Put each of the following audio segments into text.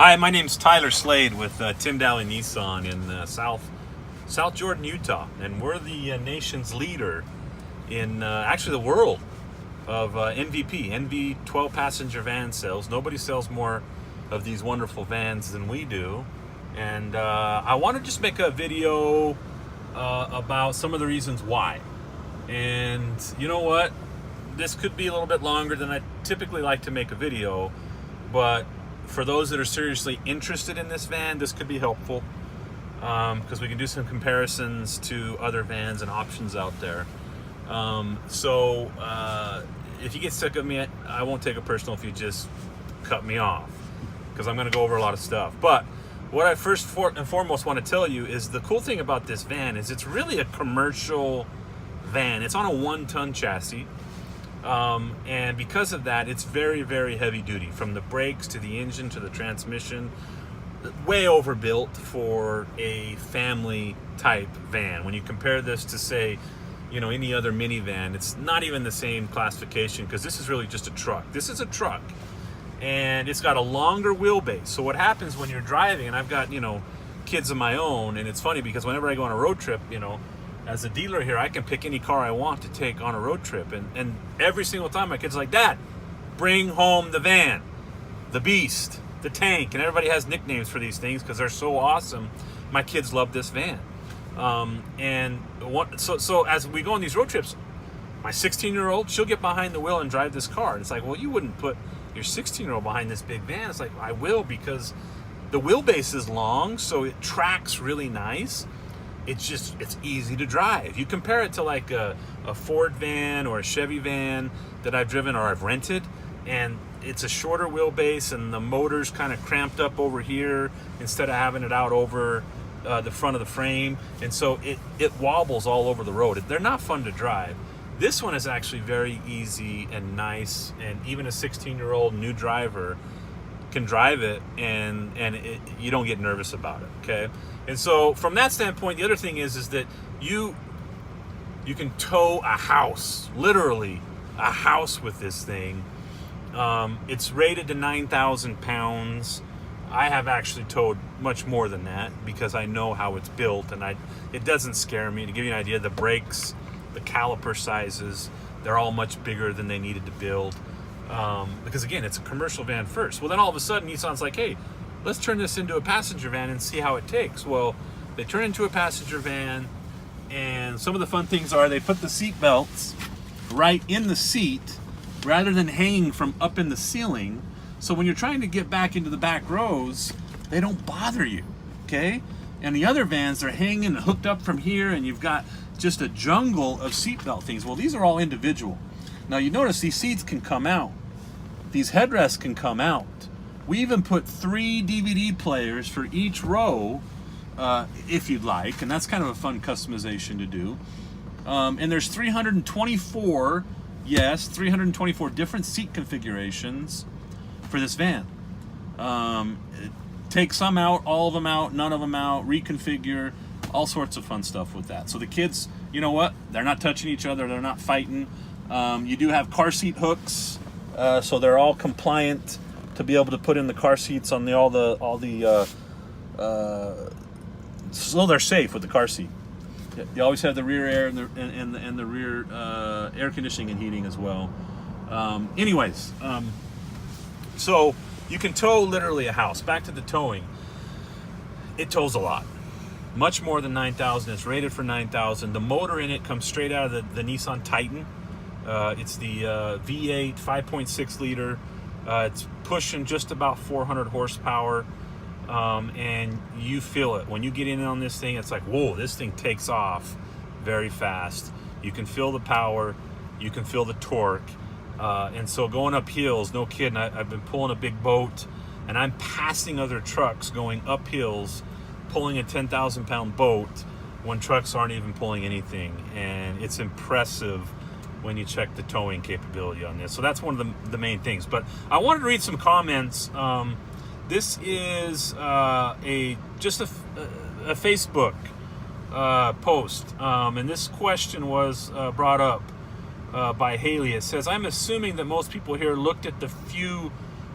Hi, my name's Tyler Slade with Tim Dahle Nissan in South Jordan, Utah, and we're the nation's leader in actually the world of NV 12 passenger van sales. Nobody sells more of these wonderful vans than we do, and I want to just make a video about some of the reasons why. And you know what? This could be a little bit longer than I typically like to make a video, but for those that are seriously interested in this van, this could be helpful because we can do some comparisons to other vans and options out there. So if you get sick of me, I won't take it personal if you just cut me off, because I'm going to go over a lot of stuff. But what I first and foremost want to tell you is the cool thing about this van is it's really a commercial van. It's on a 1-ton chassis. And because of that, it's very, very heavy duty, from the brakes to the engine to the transmission. Way overbuilt for a family type van. When you compare this to, say, you know, any other minivan, it's not even the same classification, because this is really just a truck. This is a truck, and it's got a longer wheelbase. So what happens when you're driving, and I've got, you know, kids of my own, and it's funny because whenever I go on a road trip, you know, as a dealer here, I can pick any car I want to take on a road trip. And every single time my kid's like, "Dad, bring home the van, the beast, the tank." And everybody has nicknames for these things because they're so awesome. My kids love this van. So as we go on these road trips, my 16-year-old, she'll get behind the wheel and drive this car. And it's like, well, you wouldn't put your 16-year-old behind this big van. It's like, I will, because the wheelbase is long, so it tracks really nice. It's easy to drive. You compare it to like a Ford van or a Chevy van that I've driven or I've rented, and it's a shorter wheelbase, and the motor's kind of cramped up over here instead of having it out over the front of the frame, and so it wobbles all over the road. They're not fun to drive. This one is actually very easy and nice, and even a 16-year-old new driver can drive it, and you don't get nervous about it, okay? And so from that standpoint, the other thing is that you can tow a house, literally a house, with this thing. It's rated to 9,000 pounds. I have actually towed much more than that because I know how it's built, and it doesn't scare me. To give you an idea, the brakes, the caliper sizes, they're all much bigger than they needed to build. Because again, it's a commercial van first. Well, then all of a sudden Nissan's like, hey, let's turn this into a passenger van and see how it takes. Well, they turn into a passenger van, and some of the fun things are they put the seat belts right in the seat rather than hanging from up in the ceiling. So when you're trying to get back into the back rows, they don't bother you, okay? And the other vans, they're hanging and hooked up from here, and you've got just a jungle of seatbelt things. Well, these are all individual. Now you notice these seats can come out. These headrests can come out. We even put 3 DVD players for each row, if you'd like, and that's kind of a fun customization to do. And there's 324 different seat configurations for this van. Take some out, all of them out, none of them out, reconfigure, all sorts of fun stuff with that. So the kids, you know what? They're not touching each other, they're not fighting. You do have car seat hooks, so they're all compliant to be able to put in the car seats on so they're safe with the car seat. You always have the rear air and the rear air conditioning and heating as well. So you can tow literally a house. Back to the towing. It tows a lot. Much more than 9,000. It's rated for 9,000. The motor in it comes straight out of the Nissan Titan. It's the V8 5.6 liter. It's pushing just about 400 horsepower. And you feel it. When you get in on this thing, it's like, whoa, this thing takes off very fast. You can feel the power. You can feel the torque. And so going up hills, no kidding, I've been pulling a big boat, and I'm passing other trucks going up hills, pulling a 10,000 pound boat when trucks aren't even pulling anything. And it's impressive when you check the towing capability on this. So that's one of the main things. But I wanted to read some comments. This is just a Facebook post, and this question was brought up by Haley. It says, I'm assuming that most people here looked at the few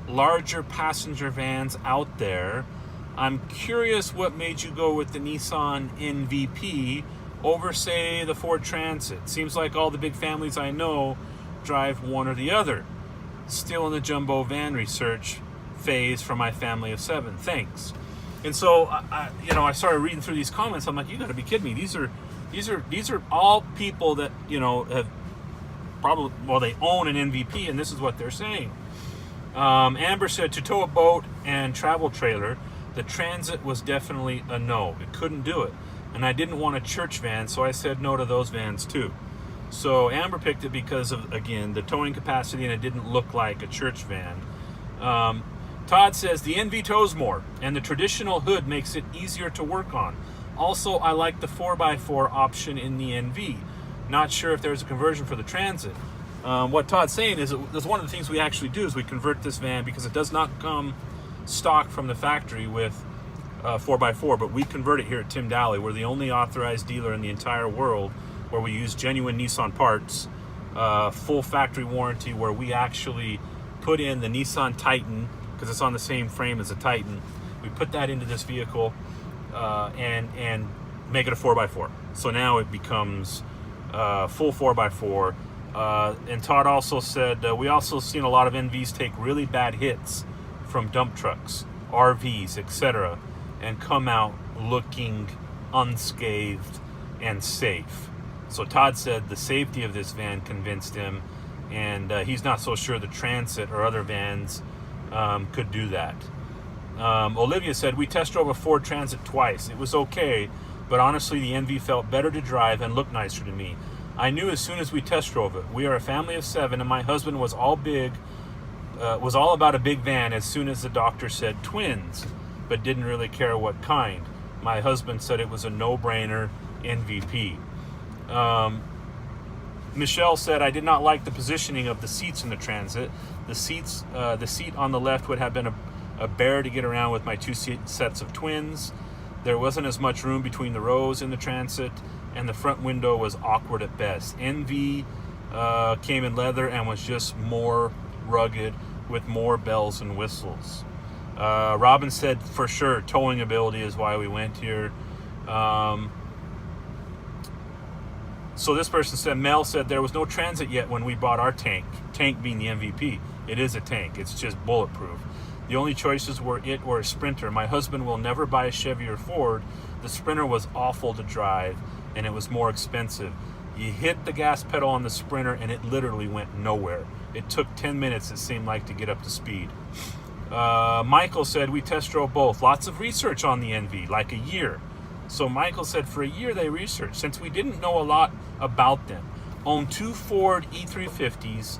larger passenger vans out there. I'm curious what made you go with the Nissan NVP over, say, the Ford Transit. Seems like all the big families I know drive one or the other. Still in the jumbo van research phase for my family of 7. Thanks. And so I started reading through these comments. I'm like, you got to be kidding me. These are all people that have probably, well, they own an NVP, and this is what they're saying. Amber said, to tow a boat and travel trailer, the Transit was definitely a no. It couldn't do it. And I didn't want a church van, so I said no to those vans too. So Amber picked it because of, again, the towing capacity, and it didn't look like a church van. Todd says, the NV tows more, and the traditional hood makes it easier to work on. Also, I like the 4x4 option in the NV. Not sure if there's a conversion for the Transit. What Todd's saying is that's one of the things we actually do is we convert this van because it does not come stock from the factory with 4x4, but we convert it here at Tim Dahle. We're the only authorized dealer in the entire world where we use genuine Nissan parts, full factory warranty, where we actually put in the Nissan Titan, because it's on the same frame as a Titan. We put that into this vehicle and make it a 4x4. So now it becomes full 4x4. And Todd also said, we also seen a lot of NVs take really bad hits from dump trucks, RVs, etc., and come out looking unscathed and safe. So Todd said the safety of this van convinced him, and he's not so sure the Transit or other vans could do that. Olivia said, we test drove a Ford Transit twice. It was okay, but honestly the NV felt better to drive and looked nicer to me. I knew as soon as we test drove it. We are a family of 7, and my husband was all about a big van as soon as the doctor said twins, but didn't really care what kind. My husband said it was a no-brainer NVP. Michelle said, I did not like the positioning of the seats in the Transit. The seat on the left would have been a bear to get around with my 2 sets of twins. There wasn't as much room between the rows in the Transit, and the front window was awkward at best. NV came in leather and was just more rugged with more bells and whistles. Robin said, for sure, towing ability is why we went here. So this person said, Mel said, there was no Transit yet when we bought our tank. Tank being the MVP. It is a tank. It's just bulletproof. The only choices were it or a Sprinter. My husband will never buy a Chevy or Ford. The Sprinter was awful to drive, and it was more expensive. You hit the gas pedal on the Sprinter, and it literally went nowhere. It took 10 minutes, it seemed like, to get up to speed. Michael said, we test drove both. Lots of research on the NV, like a year. So Michael said for a year they researched, since we didn't know a lot about them. Own 2 Ford E350s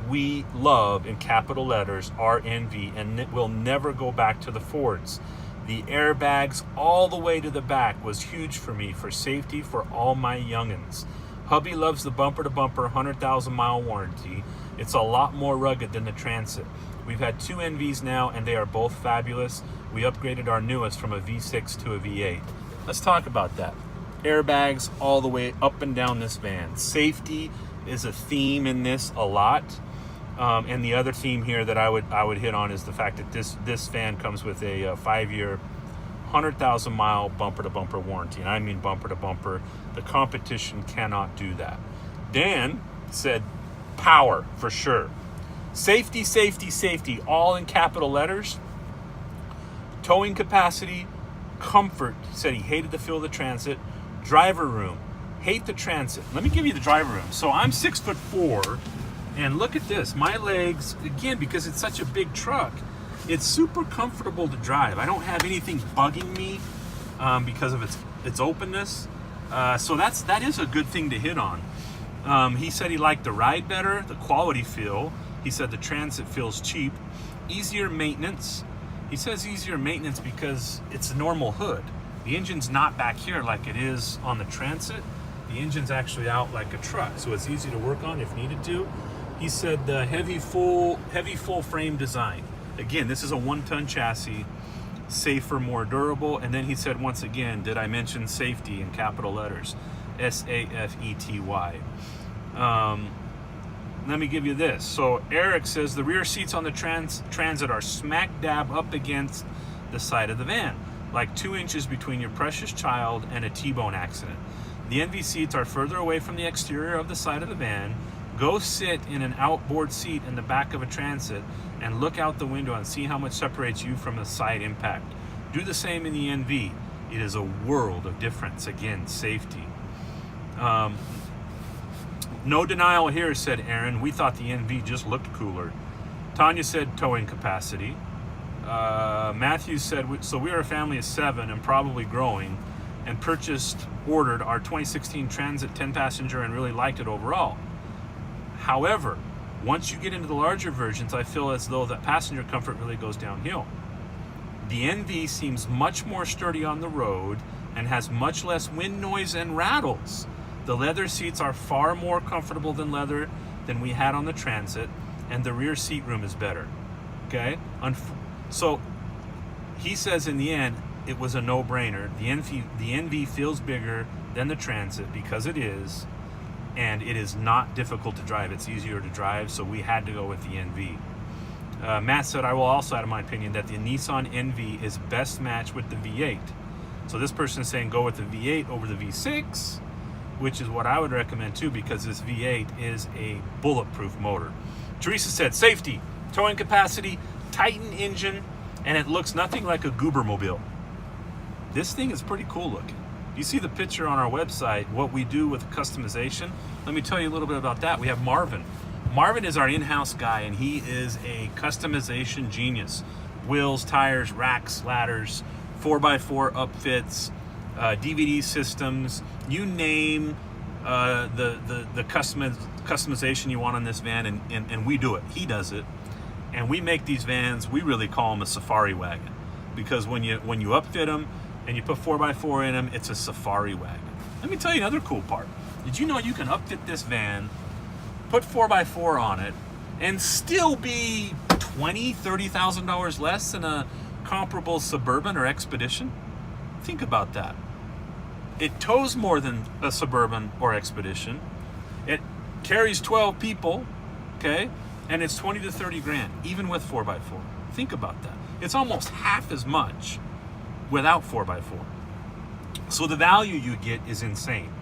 we love, in capital letters, RNV, and it will never go back to the Fords. The airbags all the way to the back was huge for me for safety for all my youngins. Hubby loves the bumper-to-bumper 100,000 mile warranty. It's a lot more rugged than the Transit. We've had 2 NVs now, and they are both fabulous. We upgraded our newest from a V6 to a V8. Let's talk about that. Airbags all the way up and down this van. Safety is a theme in this a lot. And the other theme here that I would hit on is the fact that this van comes with a 5-year, 100,000 mile bumper-to-bumper warranty. And I mean bumper-to-bumper. The competition cannot do that. Dan said power for sure. Safety, safety, safety, all in capital letters. Towing capacity, comfort. He said he hated the feel of the Transit. Driver room, hate the Transit. Let me give you the driver room. So I'm 6'4", and look at this. My legs, again, because it's such a big truck, it's super comfortable to drive. I don't have anything bugging me because of its openness. So that is a good thing to hit on. He said he liked the ride better, the quality feel. He said the Transit feels cheap. Easier maintenance. He says easier maintenance because it's a normal hood. The engine's not back here like it is on the Transit. The engine's actually out like a truck, so it's easy to work on if needed to. He said the heavy full frame design. Again, this is a 1-ton chassis, safer, more durable. And then he said, once again, did I mention safety in capital letters? SAFETY. let me give you this. So Eric says the rear seats on the Transit are smack dab up against the side of the van, like 2 inches between your precious child and a T-bone accident. The NV seats are further away from the exterior of the side of the van. Go sit in an outboard seat in the back of a Transit and look out the window and see how much separates you from a side impact. Do the same in the NV. It is a world of difference. Again, safety. No denial here, said Aaron. We thought the NV just looked cooler. Tanya said towing capacity. Matthew said, so we are a family of 7 and probably growing, and ordered our 2016 Transit 10-passenger and really liked it overall. However, once you get into the larger versions, I feel as though that passenger comfort really goes downhill. The NV seems much more sturdy on the road and has much less wind noise and rattles. The leather seats are far more comfortable than leather than we had on the Transit, and the rear seat room is better. Okay? So he says in the end, it was a no-brainer. The NV feels bigger than the Transit because it is, and it is not difficult to drive. It's easier to drive, so we had to go with the NV. Matt said, I will also add my opinion that the Nissan NV is best matched with the V8. So this person is saying go with the V8 over the V6, which is what I would recommend too, because this V8 is a bulletproof motor. Teresa said, safety, towing capacity, Titan engine, and it looks nothing like a Goobermobile. This thing is pretty cool looking. You see the picture on our website, what we do with customization. Let me tell you a little bit about that. We have Marvin. Marvin is our in-house guy, and he is a customization genius. Wheels, tires, racks, ladders, 4x4 upfits, DVD systems, you name the customization you want on this van, and we do it. He does it. And we make these vans, we really call them a safari wagon, because when you upfit them and you put 4x4 in them, it's a safari wagon. Let me tell you another cool part. Did you know you can upfit this van, put 4x4 on it, and still be $20,000, $30,000 less than a comparable Suburban or Expedition? Think about that. It tows more than a Suburban or Expedition. It carries 12 people, okay? And it's 20 to 30 grand, even with 4x4. Think about that. It's almost half as much without 4x4. So the value you get is insane.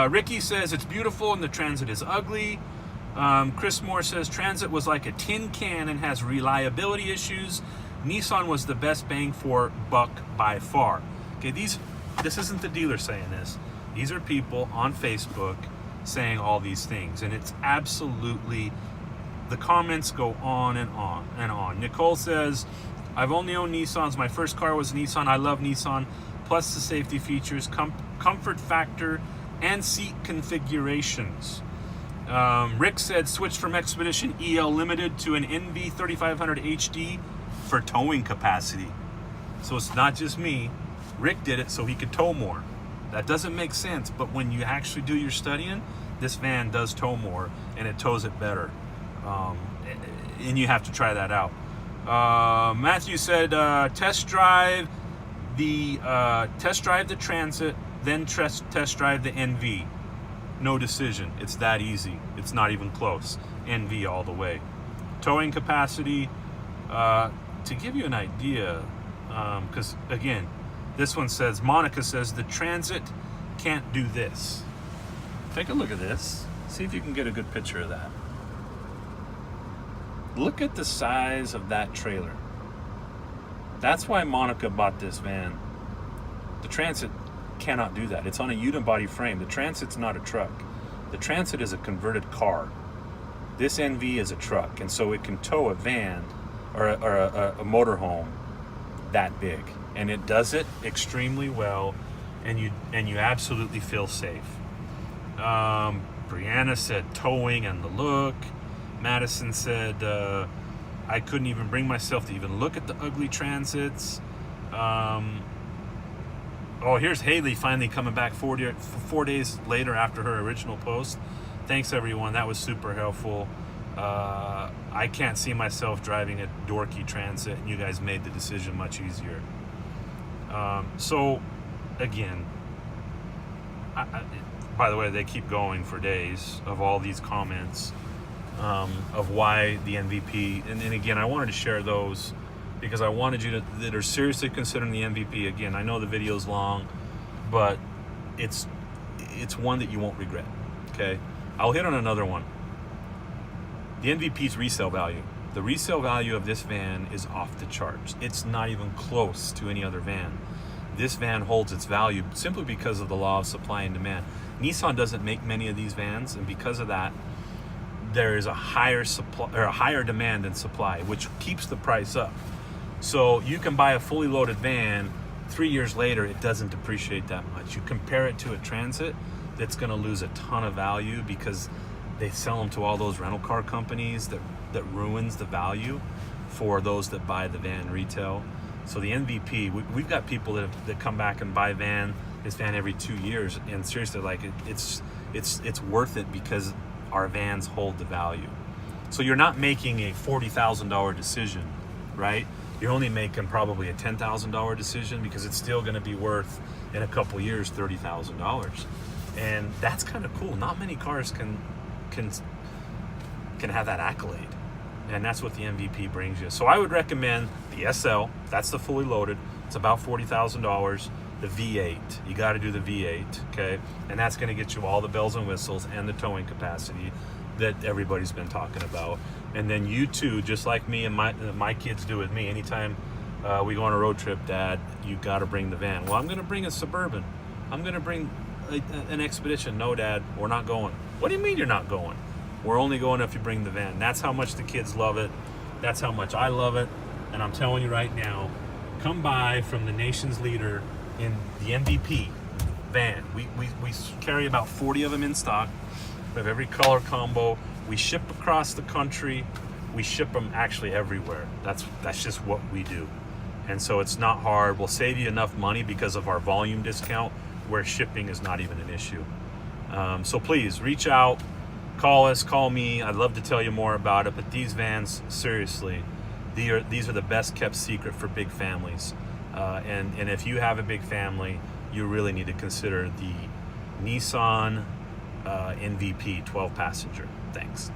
Ricky says it's beautiful and the Transit is ugly. Chris Moore says Transit was like a tin can and has reliability issues. Nissan was the best bang for buck by far. Okay, this isn't the dealer saying this. These are people on Facebook saying all these things, and it's absolutely, the comments go on and on and on. Nicole says, I've only owned Nissans. My first car was Nissan. I love Nissan, plus the safety features, comfort factor, and seat configurations. Rick said, switched from Expedition EL Limited to an Nv3500 HD for towing capacity. So it's not just me. Rick did it so he could tow more. That doesn't make sense, but when you actually do your studying, this van does tow more, and it tows it better. And you have to try that out. Matthew said, test drive the Transit, then test drive the NV. No decision. It's that easy. It's not even close. NV all the way. Towing capacity, to give you an idea, because again, this one says, Monica says, the Transit can't do this. Take a look at this. See if you can get a good picture of that. Look at the size of that trailer. That's why Monica bought this van. The Transit cannot do that. It's on a unibody frame. The Transit's not a truck. The Transit is a converted car. This NV is a truck, and so it can tow a van or a motorhome that big, and it does it extremely well, and you absolutely feel safe. Brianna said towing and the look. Madison said, I couldn't even bring myself to even look at the ugly Transits. Oh, here's Haley finally coming back 4 days later after her original post. Thanks, everyone. That was super helpful. I can't see myself driving a dorky Transit, and you guys made the decision much easier. So, again, by the way, they keep going for days of all these comments. of why the MVP. And again, I wanted to share those because I wanted you that are seriously considering the MVP. Again, I know the video's long, but it's one that you won't regret. Okay, I'll hit on another one. The MVP's resale value. The resale value of this van is off the charts. It's not even close to any other van. This van holds its value simply because of the law of supply and demand. Nissan doesn't make many of these vans, and because of that, there is a higher supply or a higher demand than supply, which keeps the price up. So you can buy a fully loaded van, 3 years later, it doesn't depreciate that much. You compare it to a Transit, that's going to lose a ton of value because they sell them to all those rental car companies that ruins the value for those that buy the van retail. So the MVP, we've got people that come back and buy this van every 2 years, and seriously, like it's worth it because our vans hold the value. So you're not making a $40,000 decision, right? You're only making probably a $10,000 decision because it's still going to be worth in a couple years $30,000, and that's kind of cool. Not many cars can have that accolade, and that's what the MVP brings you. So I would recommend the SL. That's the fully loaded. It's about $40,000. The V8, you got to do the V8, okay? And that's going to get you all the bells and whistles and the towing capacity that everybody's been talking about. And then you too, just like me and my kids do with me, anytime we go on a road trip, Dad, you got to bring the van. Well, I'm going to bring a Suburban. I'm going to bring an Expedition. No, Dad, we're not going. What do you mean you're not going? We're only going if you bring the van. That's how much the kids love it. That's how much I love it. And I'm telling you right now, come buy from the nation's leader in the MVP van. We carry about 40 of them in stock. We have every color combo. We ship across the country. We ship them actually everywhere. That's just what we do. And so it's not hard. We'll save you enough money because of our volume discount where shipping is not even an issue. So please reach out, call us, call me. I'd love to tell you more about it, but these vans, seriously, these are the best kept secret for big families. And if you have a big family, you really need to consider the Nissan MVP 12 passenger. Thanks.